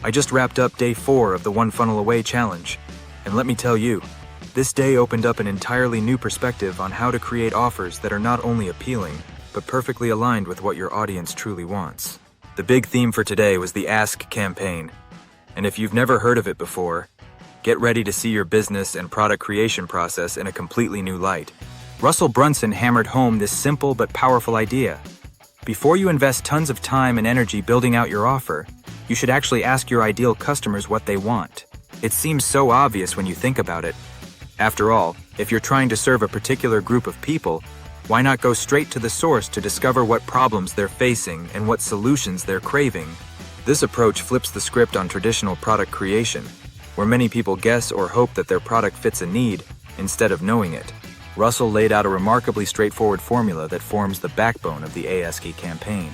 I just wrapped up day 4 of the One Funnel Away challenge, and let me tell you, this day opened up an entirely new perspective on how to create offers that are not only appealing, but perfectly aligned with what your audience truly wants. The big theme for today was the Ask campaign, and if you've never heard of it before, get ready to see your business and product creation process in a completely new light. Russell Brunson hammered home this simple but powerful idea. Before you invest tons of time and energy building out your offer, you should actually ask your ideal customers what they want. It seems so obvious when you think about it. After all, if you're trying to serve a particular group of people, why not go straight to the source to discover what problems they're facing and what solutions they're craving? This approach flips the script on traditional product creation, where many people guess or hope that their product fits a need instead of knowing it. Russell laid out a remarkably straightforward formula that forms the backbone of the Ask campaign.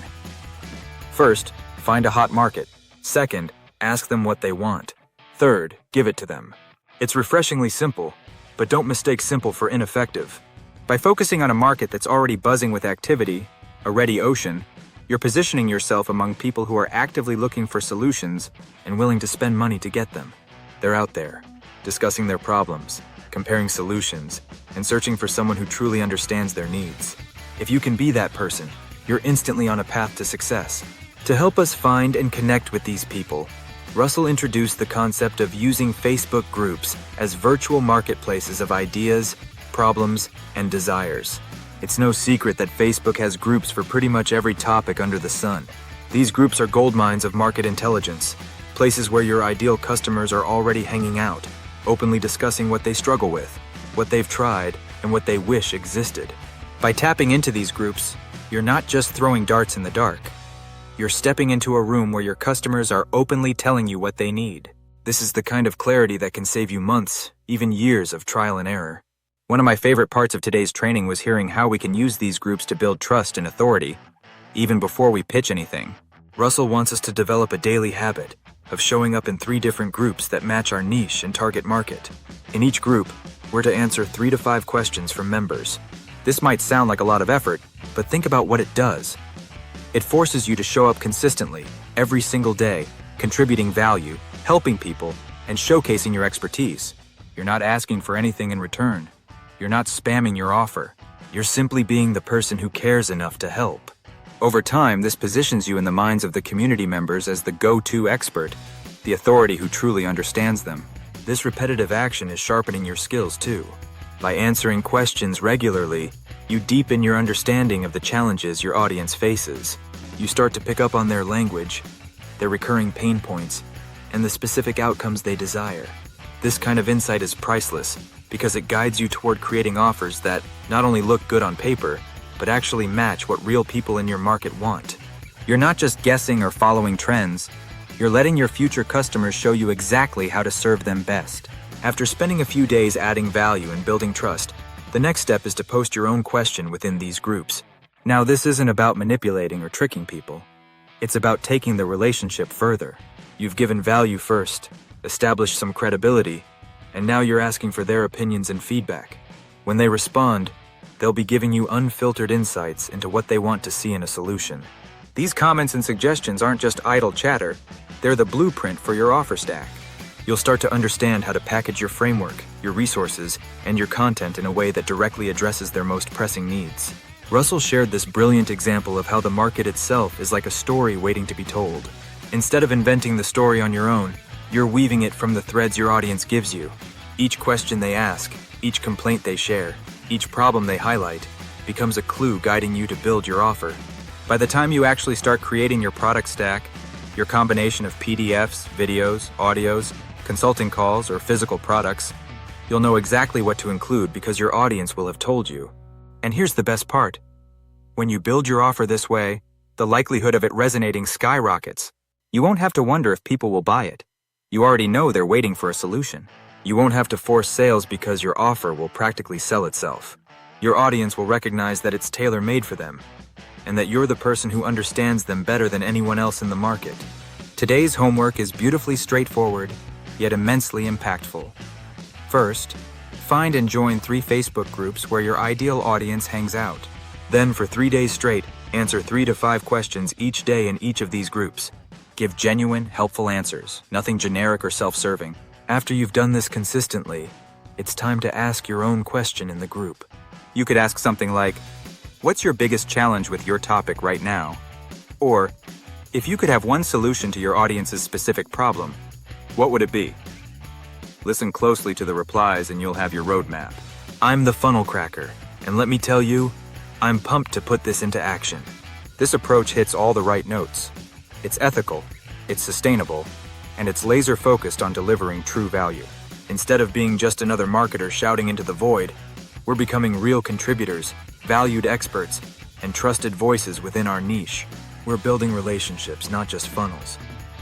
First, find a hot market. Second, ask them what they want. Third, give it to them. It's refreshingly simple, but don't mistake simple for ineffective. By focusing on a market that's already buzzing with activity, a ready ocean, you're positioning yourself among people who are actively looking for solutions and willing to spend money to get them. They're out there, discussing their problems, comparing solutions, and searching for someone who truly understands their needs. If you can be that person, you're instantly on a path to success. To help us find and connect with these people, Russell introduced the concept of using Facebook groups as virtual marketplaces of ideas, problems, and desires. It's no secret that Facebook has groups for pretty much every topic under the sun. These groups are goldmines of market intelligence, places where your ideal customers are already hanging out, openly discussing what they struggle with, what they've tried, and what they wish existed. By tapping into these groups, you're not just throwing darts in the dark. You're stepping into a room where your customers are openly telling you what they need. This is the kind of clarity that can save you months, even years of trial and error. One of my favorite parts of today's training was hearing how we can use these groups to build trust and authority, even before we pitch anything. Russell wants us to develop a daily habit of showing up in 3 different groups that match our niche and target market. In each group, we're to answer 3 to 5 questions from members. This might sound like a lot of effort, but think about what it does. It forces you to show up consistently, every single day, contributing value, helping people, and showcasing your expertise. You're not asking for anything in return. You're not spamming your offer. You're simply being the person who cares enough to help. Over time, this positions you in the minds of the community members as the go-to expert, the authority who truly understands them. This repetitive action is sharpening your skills too. By answering questions regularly, you deepen your understanding of the challenges your audience faces. You start to pick up on their language, their recurring pain points, and the specific outcomes they desire. This kind of insight is priceless because it guides you toward creating offers that not only look good on paper, but actually match what real people in your market want. You're not just guessing or following trends, you're letting your future customers show you exactly how to serve them best. After spending a few days adding value and building trust, the next step is to post your own question within these groups. Now, this isn't about manipulating or tricking people. It's about taking the relationship further. You've given value first, established some credibility, and now you're asking for their opinions and feedback. When they respond, they'll be giving you unfiltered insights into what they want to see in a solution. These comments and suggestions aren't just idle chatter, they're the blueprint for your offer stack. You'll start to understand how to package your framework, your resources, and your content in a way that directly addresses their most pressing needs. Russell shared this brilliant example of how the market itself is like a story waiting to be told. Instead of inventing the story on your own, you're weaving it from the threads your audience gives you. Each question they ask, each complaint they share, each problem they highlight, becomes a clue guiding you to build your offer. By the time you actually start creating your product stack, your combination of PDFs, videos, audios, consulting calls, or physical products, you'll know exactly what to include because your audience will have told you. And here's the best part. When you build your offer this way, the likelihood of it resonating skyrockets. You won't have to wonder if people will buy it. You already know they're waiting for a solution. You won't have to force sales because your offer will practically sell itself. Your audience will recognize that it's tailor-made for them, and that you're the person who understands them better than anyone else in the market. Today's homework is beautifully straightforward, yet immensely impactful. First, find and join 3 Facebook groups where your ideal audience hangs out. Then, for 3 days straight, answer 3 to 5 questions each day in each of these groups. Give genuine, helpful answers, nothing generic or self-serving. After you've done this consistently, it's time to ask your own question in the group. You could ask something like, what's your biggest challenge with your topic right now? Or, if you could have one solution to your audience's specific problem, what would it be? Listen closely to the replies and you'll have your roadmap. I'm the funnel cracker, and let me tell you, I'm pumped to put this into action. This approach hits all the right notes. It's ethical, it's sustainable, and it's laser-focused on delivering true value. Instead of being just another marketer shouting into the void, we're becoming real contributors, valued experts, and trusted voices within our niche. We're building relationships, not just funnels.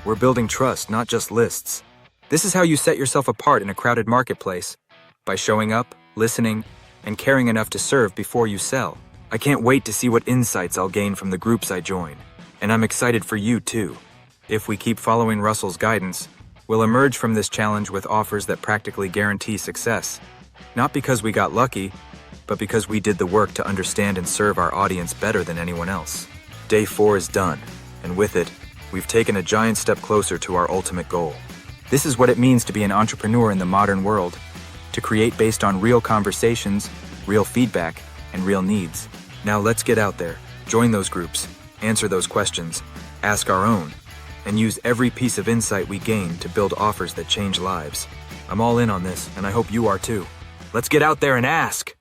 We're building trust, not just lists. This is how you set yourself apart in a crowded marketplace, by showing up, listening, and caring enough to serve before you sell. I can't wait to see what insights I'll gain from the groups I join, and I'm excited for you too. If we keep following Russell's guidance, we'll emerge from this challenge with offers that practically guarantee success. Not because we got lucky, but because we did the work to understand and serve our audience better than anyone else. Day 4 is done, and with it, we've taken a giant step closer to our ultimate goal. This is what it means to be an entrepreneur in the modern world, to create based on real conversations, real feedback, and real needs. Now let's get out there, join those groups, answer those questions, ask our own, and use every piece of insight we gain to build offers that change lives. I'm all in on this, and I hope you are too. Let's get out there and ask!